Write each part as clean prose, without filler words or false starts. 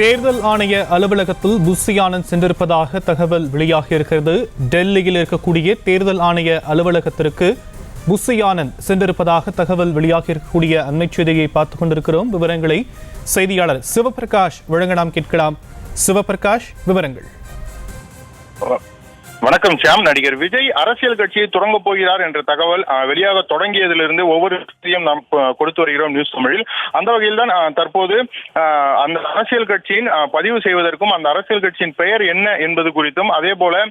தேர்தல் ஆணைய அலுவலகத்தில் புஷி ஆனந்த் சென்றிருப்பதாக தகவல் வெளியாகியிருக்கிறது. டெல்லியில் இருக்கக்கூடிய தேர்தல் ஆணைய அலுவலகத்திற்கு புஷி ஆனந்த் சென்றிருப்பதாக தகவல் வெளியாகியிருக்கக்கூடிய அண்மை செய்தியை பார்த்துக் கொண்டிருக்கிறோம். விவரங்களை செய்தியாளர் சிவபிரகாஷ் வழங்க நாம் கேட்கலாம். சிவபிரகாஷ், விவரங்கள். வணக்கம் ஷியாம். நடிகர் விஜய் அரசியல் கட்சியை தொடங்க போகிறார் என்ற தகவல் வெளியாக தொடங்கியதிலிருந்து ஒவ்வொரு செய்தியும் நாம் கொடுத்து வருகிறோம் நியூஸ் தமிழில். அந்த வகையில் தான் தற்போது அந்த அரசியல் கட்சியின் பதிவு செய்வதற்கும் அந்த அரசியல் கட்சியின் பெயர் என்ன என்பது குறித்தும் அதே போல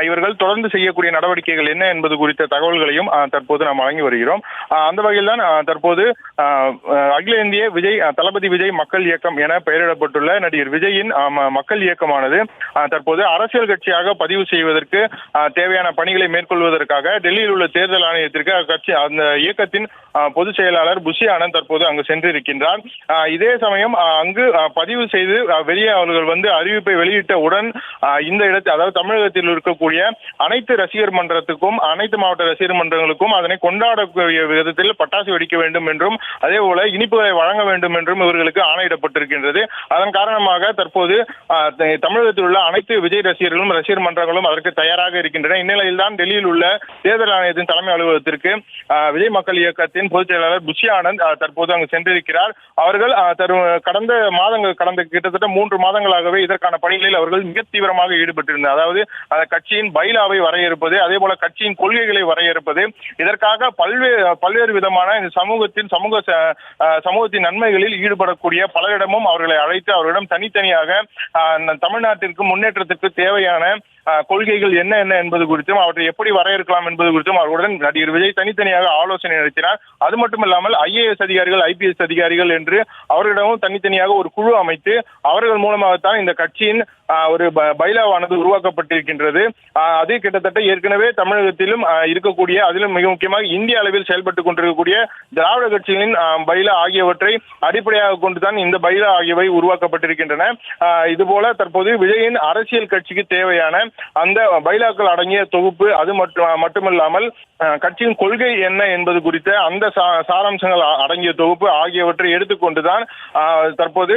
இவர்கள் தொடர்ந்து செய்யக்கூடிய நடவடிக்கைகள் என்ன என்பது குறித்த தகவல்களையும் தற்போது நாம் வழங்கி வருகிறோம். அந்த வகையில் தான் தற்போது அகில இந்திய விஜய் தளபதி விஜய் மக்கள் இயக்கம் என பெயரிடப்பட்டுள்ள நடிகர் விஜயின் மக்கள் இயக்கமானது தற்போது அரசியல் கட்சியாக பதிவு செய்வதற்கு தேவையான பணிகளை மேற்கொள்வதற்காக டெல்லியில் உள்ள தேர்தல் ஆணையத்திற்கு கட்சி அந்த இயக்கத்தின் பொதுச் செயலாளர் புஷி ஆனந்த் தற்போது அங்கு சென்றிருக்கின்றார். இதே சமயம் அங்கு பதிவு செய்து வெளியே அவர்கள் அறிவிப்பை வெளியிட்டவுடன் இந்த இடத்தில், அதாவது தமிழகத்தில் இருக்கக்கூடிய அனைத்து ரசிகர் மன்றத்துக்கும் அனைத்து மாவட்ட ரசிகர் மன்றங்களுக்கும் அதனை கொண்டாடக்கூடிய விதத்தில் பட்டாசு வெடிக்க வேண்டும் என்றும் அதே போல இனிப்புகளை வழங்க வேண்டும் என்றும் இவர்களுக்கு ஆணையிடப்பட்டிருக்கின்றது. அதன் காரணமாக தற்போது தமிழகத்தில் உள்ள அனைத்து விஜய் ரசிகர்களும் ரசிகர் மன்றங்களும் அதற்கு தயாராக இருக்கின்றன. இந்நிலையில் தான் டெல்லியில் உள்ள தேர்தல் ஆணையத்தின் தலைமை அலுவலகத்திற்கு விஜய் மக்கள் இயக்கத்தின் பொதுச் செயலாளர் புஷி ஆனந்த் தற்போது அங்கு சென்றிருக்கிறார். அவர்கள் கடந்த கிட்டத்தட்ட 3 மாதங்களாகவே இதற்கான பணிகளில் அவர்கள் மிக தீவிரமாக ஈடுபட்டிருந்தனர். அதாவது கட்சியின் பைலாவை வரையறுப்பது, அதே போல கட்சியின் கொள்கைகளை வரையறுப்பது, இதற்காக பல்வேறு விதமான இந்த சமூகத்தின் நன்மைகளில் ஈடுபடக்கூடிய பலரிடமும் அவர்களை அழைத்து அவர்களிடம் தனித்தனியாக தமிழ்நாட்டிற்கு முன்னேற்றத்திற்கு தேவையான கொள்கைகள் என்ன என்பது குறித்தும் அவற்றை எப்படி வரையறுக்கலாம் என்பது குறித்தும் அவர்களுடன் நடிகர் விஜய் தனித்தனியாக ஆலோசனை நடத்தினார். அது மட்டுமில்லாமல் IAS அதிகாரிகள், IPS அதிகாரிகள் என்று அவர்களிடமும் தனித்தனியாக ஒரு குழு அமைத்து அவர்கள் மூலமாகத்தான் இந்த கட்சியின் ஒரு பைலாவானது உருவாக்கப்பட்டிருக்கின்றது. அது கிட்டத்தட்ட ஏற்கனவே தமிழகத்திலும் இருக்கக்கூடிய, அதிலும் மிக முக்கியமாக இந்திய அளவில் செயல்பட்டுக் கொண்டிருக்கக்கூடிய திராவிட கட்சிகளின் பைலா ஆகியவற்றை அடிப்படையாக கொண்டுதான் இந்த பைலா ஆகியவை உருவாக்கப்பட்டிருக்கின்றன. இதுபோல தற்போது விஜயின் அரசியல் கட்சிக்கு தேவையான அந்த பைலாக்கள் அடங்கிய தொகுப்பு, அது மட்டுமல்லாமல் கட்சியின் கொள்கை என்ன என்பது குறித்த அந்த சாராம்சங்கள் அடங்கிய தொகுப்பு ஆகியவற்றை எடுத்துக்கொண்டுதான் தற்போது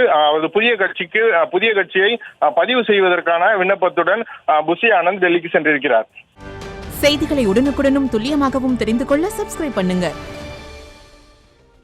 புதிய கட்சியை பதிவு செய்வதற்கான விண்ணப்பத்துடன் புஷி ஆனந்த் டெல்லிக்கு சென்றிருக்கிறார். செய்திகளை உடனுக்குடனும் துல்லியமாகவும் தெரிந்து கொள்ள சப்ஸ்கிரைப் பண்ணுங்க.